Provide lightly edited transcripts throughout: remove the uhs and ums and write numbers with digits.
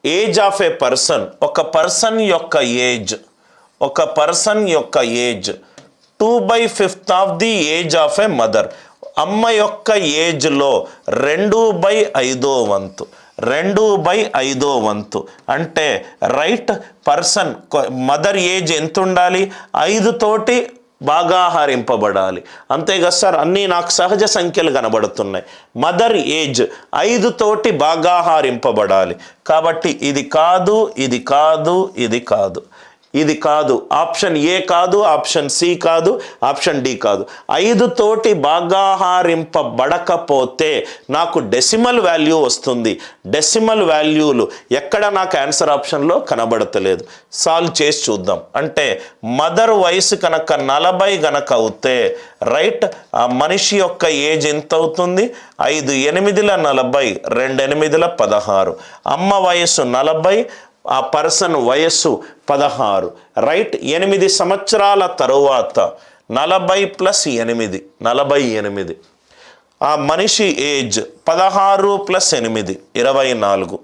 Age of A person, ఒక person యొక్క age, ఒక పర్సన్ యొక్క age 2/5 of the age of A mother. అమ్మ యొక్క ఏజ్లో 2/5 వంతు, 2/5 వంతు అంటే రైట్ పర్సన్ మదర్ ఏజ్ ఎంత ఉండాలి? 5 తోటి భాగాహారింపబడాలి. అంతేగా సార్, అన్నీ నాకు సహజ సంఖ్యలు కనబడుతున్నాయి. మదర్ ఏజ్ 5 తోటి భాగాహారింపబడాలి. కాబట్టి ఇది కాదు, ఇది కాదు, ఇది కాదు, ఇది కాదు. ఆప్షన్ ఏ కాదు, ఆప్షన్ సి కాదు, ఆప్షన్ డి కాదు. 5 తోటి భాగాహారింపబడకపోతే నాకు డెసిమల్ వాల్యూ వస్తుంది. డెసిమల్ వాల్యూలు ఎక్కడ నాకు ఆన్సర్ ఆప్షన్లో కనబడతలేదు. సాల్వ్ చేసి చూద్దాం. అంటే మదర్ వయసు కనుక 40 గనక అవుతే రైట్ ఆ మనిషి యొక్క ఏజ్ ఎంత అవుతుంది? 5 8 40, 2 8 16. అమ్మ వయసు 40, ఆ పర్సన్ వయస్సు 16 రైట్. 8 సంవత్సరాల తరువాత 40 + 8 48. ఆ మనిషి ఏజ్ 16 + 8 24.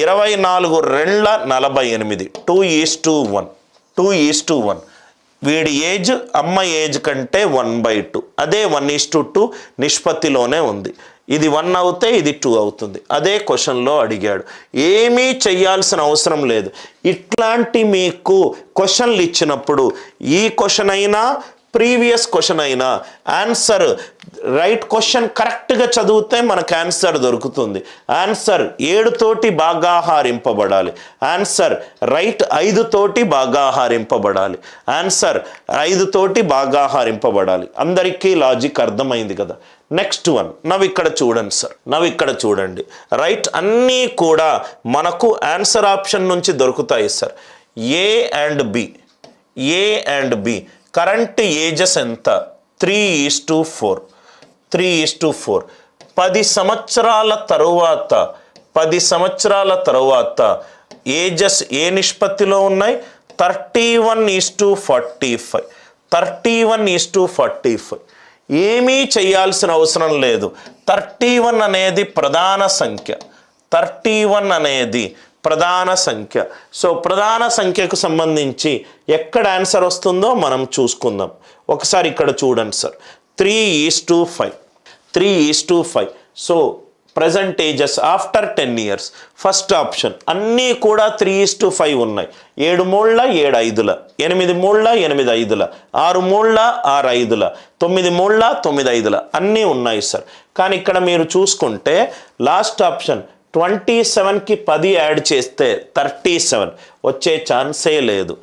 24 2 48, 2:1, 2:1. వీడి ఏజ్ అమ్మ ఏజ్ కంటే 1/2. అదే 1:2 నిష్పత్తిలోనే ఉంది. ఇది 1 అవుతే ఇది 2 అవుతుంది. అదే క్వశ్చన్లో అడిగాడు. ఏమీ చెయ్యాల్సిన అవసరం లేదు. ఇట్లాంటి మీకు క్వశ్చన్లు ఇచ్చినప్పుడు ఈ క్వశ్చన్ అయినా ప్రీవియస్ క్వశ్చన్ అయినా ఆన్సర్ రైట్ క్వశ్చన్ కరెక్ట్గా చదివితే మనకు ఆన్సర్ దొరుకుతుంది. ఆన్సర్ 7 తోటి భాగాహారింపబడాలి. ఆన్సర్ రైట్ 5 తోటి భాగాహారింపబడాలి. ఆన్సర్ 5 తోటి భాగాహారింపబడాలి. అందరికీ లాజిక్ అర్థమైంది కదా. నెక్స్ట్ వన్ నవ్వు ఇక్కడ చూడండి సార్, నవ్వు ఇక్కడ చూడండి రైట్. అన్నీ కూడా మనకు ఆన్సర్ ఆప్షన్ నుంచి దొరుకుతాయి sir. A and B, A and B current ages ఎంత? 3:4, 3:4. 10 సంవత్సరాల తరువాత, 10 సంవత్సరాల తరువాత ఏజెస్ ఏ నిష్పత్తిలో ఉన్నాయి? 31:45, 31:45. ఏమీ చేయాల్సిన అవసరం లేదు. 31 అనేది ప్రధాన సంఖ్య, 31 అనేది ప్రధాన సంఖ్య. సో ప్రధాన సంఖ్యకు సంబంధించి ఎక్కడ ఆన్సర్ వస్తుందో మనం చూసుకుందాం. ఒకసారి ఇక్కడ చూడండి sir. 3:5, 3:5. So present ages after 10 years. First option అన్నీ కూడా 3:5 ఉన్నాయి. 7 3 7 5, 8 3 8 5, 6 3 6 5, 9 3 9 5 అన్నీ ఉన్నాయి సార్. కానీ ఇక్కడ మీరు చూసుకుంటే లాస్ట్ ఆప్షన్ 27కి 10 యాడ్ చేస్తే 37 వచ్చే ఛాన్సే లేదు.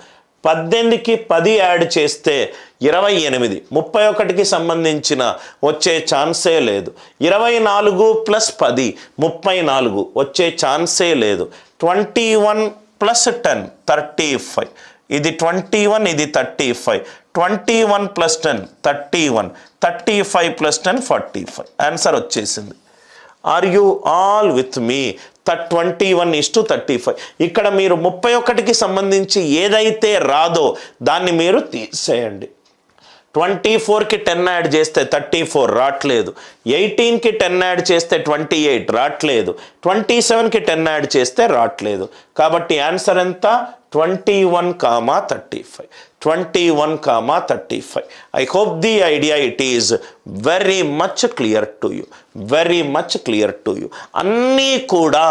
18కి 10 యాడ్ చేస్తే 28, 31కి సంబంధించిన వచ్చే ఛాన్సే లేదు. 24 + 10 34 వచ్చే ఛాన్సే లేదు. 21 + 10 35. ఇది 21, ఇది 35. 21 + 10 31, 35 + 10 45. ఆన్సర్ వచ్చేసింది. Are you all with me? 21:35. ఇక్కడ మీరు 31కి సంబంధించి ఏదైతే రాదో దాన్ని మీరు తీసేయండి. 24కి 10 యాడ్ చేస్తే 34 రావట్లేదు. 18కి 10 యాడ్ చేస్తే 28 రావట్లేదు. 27కి 10 యాడ్ చేస్తే రావట్లేదు. కాబట్టి ఆన్సర్ ఎంత? 21,35. 21,35. I hope the idea it is very much clear to you. Very much clear to you. అన్నీ కూడా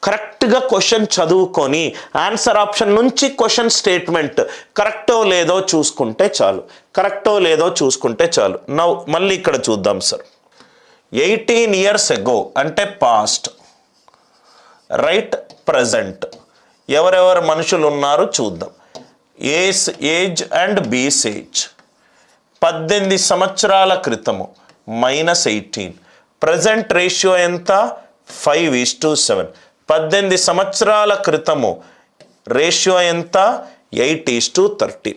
కరెక్ట్గా క్వశ్చన్ చదువుకొని ఆన్సర్ ఆప్షన్ నుంచి క్వశ్చన్ స్టేట్మెంట్ కరెక్టో లేదో చూసుకుంటే చాలు, కరెక్టో లేదో చూసుకుంటే చాలు. నౌ మళ్ళీ ఇక్కడ చూద్దాం సార్. 18 years ago అంటే పాస్ట్ రైట్, ప్రజెంట్ ఎవరెవరు మనుషులు ఉన్నారో చూద్దాం. ఏజ్ అండ్ బీస్ ఏజ్ 18 సంవత్సరాల క్రితము -18. ప్రజెంట్ రేషియో ఎంత? 5:7. 18 సంవత్సరాల క్రితము రేషియో ఎంత? 8:13.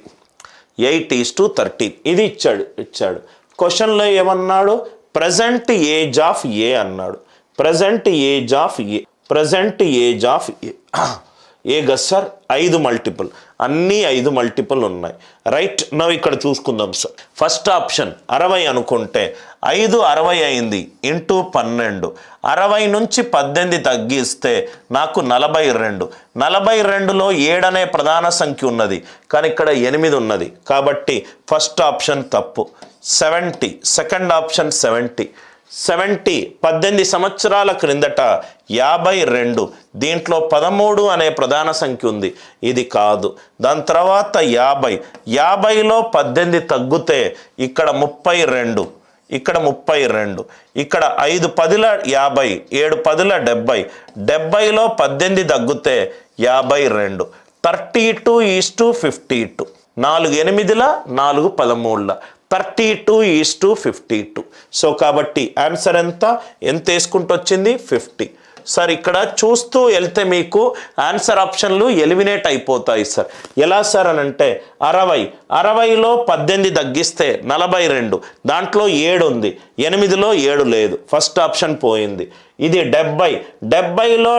8:13. ఇది ఇచ్చాడు. క్వశ్చన్లో ఏమన్నాడు? ప్రజెంట్ ఏజ్ ఆఫ్ ఏ అన్నాడు. Present age of A, present age of A. ఏ గస్ సార్? 5 మల్టిపుల్, అన్నీ 5 మల్టిపుల్ ఉన్నాయి రైట్. నవ్వు ఇక్కడ చూసుకుందాం సార్. ఫస్ట్ ఆప్షన్ 60 అనుకుంటే 5 60 అయింది ఇంటూ 12, 60 నుంచి 18 తగ్గిస్తే నాకు 42. 42లో 7 అనే ప్రధాన సంఖ్య ఉన్నది, కానీ ఇక్కడ 8 ఉన్నది, కాబట్టి ఫస్ట్ ఆప్షన్ తప్పు. 70, సెకండ్ ఆప్షన్ 70. 18 సంవత్సరాల క్రిందట 52, దీంట్లో 13 అనే ప్రధాన సంఖ్య ఉంది, ఇది కాదు. దాని తర్వాత 50లో 18 తగ్గితే ఇక్కడ 32, ఇక్కడ 32, ఇక్కడ 5 10ల 50, 7 10ల 70, 70లో 18 తగ్గితే 52. 32:52, 4 8ల 4 13ల 32:52. సో కాబట్టి ఆన్సర్ ఎంత వేసుకుంటూ వచ్చింది 50. సార్ ఇక్కడ చూస్తూ వెళ్తే మీకు ఆన్సర్ ఆప్షన్లు ఎలిమినేట్ అయిపోతాయి సార్. ఎలా సార్ అని అంటే 60లో 18 తగ్గిస్తే 42, దాంట్లో 7 ఉంది, 8లో 7 లేదు, ఫస్ట్ ఆప్షన్ పోయింది. ఇది 70లో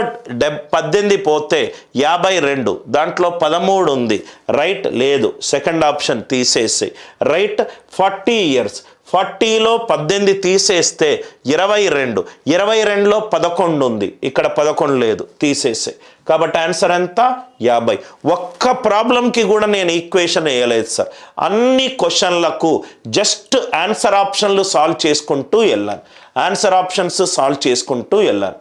18 పోతే 52, దాంట్లో 13 ఉంది, రైట్ లేదు, సెకండ్ ఆప్షన్ తీసేసి. రైట్ 40 ఇయర్స్, 40లో 18 తీసేస్తే 22, 22లో 11 ఉంది, ఇక్కడ 11 లేదు, తీసేసే. కాబట్టి ఆన్సర్ ఎంత 50. ఒక్క ప్రాబ్లంకి కూడా నేను ఈక్వేషన్ వేయలేదు సార్, అన్ని క్వశ్చన్లకు జస్ట్ ఆన్సర్ ఆప్షన్లు సాల్వ్ చేసుకుంటూ వెళ్ళాను, ఆన్సర్ ఆప్షన్స్ సాల్వ్ చేసుకుంటూ వెళ్ళాను.